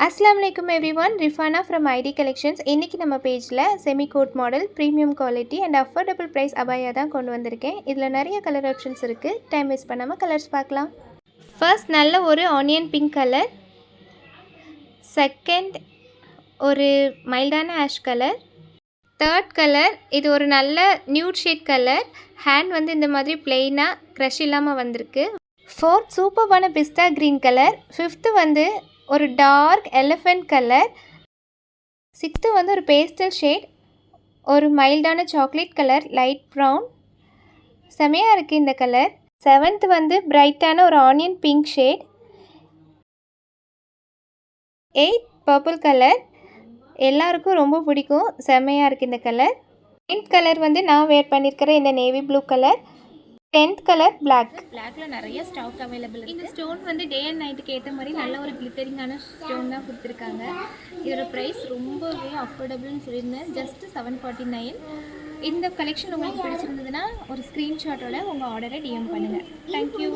Assalamu alaikum everyone, Rifana from ID Collections. இன்னைக்கு நம்ம பேஜ்ல semi coat model premium quality and affordable price அபாயா தான் கொண்டு வந்திருக்கேன். இதில் நிறைய கலர் ஆப்ஷன்ஸ் இருக்குது. டைம் வேஸ்ட் பண்ணாமல் கலர்ஸ் பார்க்கலாம். ஃபர்ஸ்ட் நல்ல ஒரு ஆனியன் பிங்க் கலர், செகண்ட் ஒரு மைல்டான ஆஷ் கலர், தேர்ட் கலர் இது ஒரு நல்ல நியூட் ஷேட் கலர். ஹேண்ட் வந்து இந்த மாதிரி பிளெயினாக க்ரஷ் இல்லாமல் வந்திருக்கு. ஃபோர்த் சூப்பர்பான பிஸ்தா க்ரீன் கலர், ஃபிஃப்த்து வந்து ஒரு டார்க் எலிஃபெண்ட் கலர், சிக்ஸ்த்து வந்து ஒரு பேஸ்டல் ஷேட், ஒரு மைல்டான சாக்லேட் கலர் லைட் ப்ரௌன், செமையாக இருக்குது இந்த கலர். செவன்த் வந்து பிரைட்டான ஒரு onion pink shade, eight purple colour, எல்லாருக்கும் ரொம்ப பிடிக்கும், செமையாக இருக்குது இந்த கலர். நைன்த் கலர் வந்து நான் வேர் பண்ணியிருக்கிற இந்த navy blue colour, 10th colour பிளாக்ல நிறைய ஸ்டாக் அவைலபிள். இந்த ஸ்டோன் வந்து டே அண்ட் நைட்டுக்கு ஏற்ற மாதிரி நல்ல ஒரு கிளிட்டரிங்கான ஸ்டோன் தான் கொடுத்துருக்காங்க. இதோட ப்ரைஸ் ரொம்பவே அஃபோர்டபுள்னு சொல்லியிருந்தேன், ஜஸ்ட் 749. இந்த கலெக்ஷன் உங்களுக்கு பிடிச்சிருந்ததுன்னா ஒரு ஸ்க்ரீன்ஷாட்டோட உங்கள் ஆர்டரை டிஎம் பண்ணுங்கள். தேங்க்யூ.